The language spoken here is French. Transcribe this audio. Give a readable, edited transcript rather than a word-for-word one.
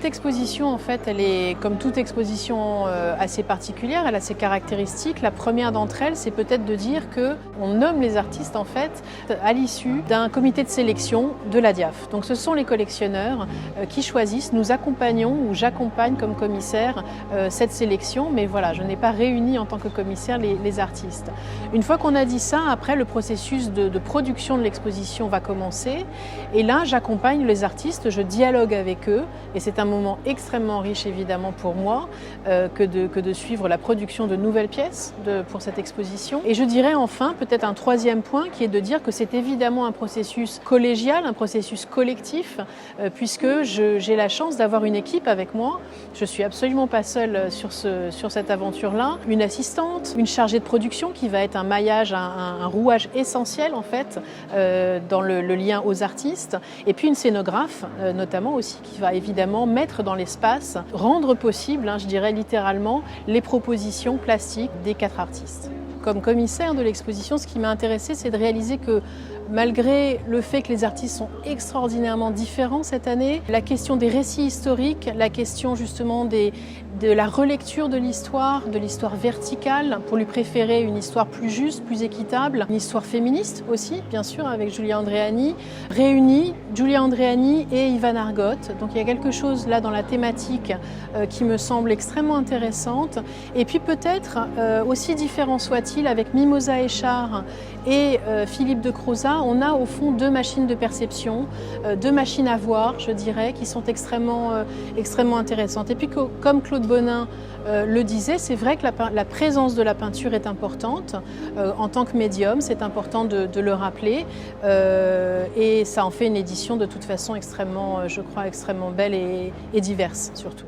Cette exposition, en fait, elle est, comme toute exposition assez particulière, elle a ses caractéristiques. La première d'entre elles, c'est peut-être de dire qu'on nomme les artistes, en fait, à l'issue d'un comité de sélection de la DIAF. Donc ce sont les collectionneurs qui choisissent. Nous accompagnons, ou j'accompagne comme commissaire, cette sélection, mais voilà, je n'ai pas réuni en tant que commissaire les artistes. Une fois qu'on a dit ça, après, le processus de production de l'exposition va commencer. Et là, j'accompagne les artistes, je dialogue avec eux. Et c'est un moment extrêmement riche, évidemment, pour moi, que de suivre la production de nouvelles pièces pour cette exposition. Et je dirais enfin, peut-être un troisième point, qui est de dire que c'est évidemment un processus collégial, un processus collectif, puisque j'ai la chance d'avoir une équipe avec moi. Je ne suis absolument pas seule sur cette aventure-là. Une assistante, une chargée de production qui va être un maillage, un rouage essentiel, en fait, dans le lien aux artistes. Et puis une scénographe, notamment aussi, qui va évidemment mettre dans l'espace, rendre possible, je dirais littéralement, les propositions plastiques des 4 artistes. Comme commissaire de l'exposition, ce qui m'a intéressée, c'est de réaliser que malgré le fait que les artistes sont extraordinairement différents cette année, la question des récits historiques, la question justement de la relecture de l'histoire verticale, pour lui préférer une histoire plus juste, plus équitable, une histoire féministe aussi, bien sûr, avec Julia Andreani, réunie Julia Andreani et Ivan Argot. Donc il y a quelque chose là dans la thématique qui me semble extrêmement intéressante. Et puis peut-être, aussi différent soit-il, avec Mimosa Echard et Philippe de Croza, on a au fond 2 machines de perception, 2 machines à voir, je dirais, qui sont extrêmement intéressantes. Et puis comme Claude Bonin le disait, c'est vrai que la présence de la peinture est importante. En tant que médium, c'est important de le rappeler. Et ça en fait une édition de toute façon extrêmement, je crois, extrêmement belle et diverse surtout.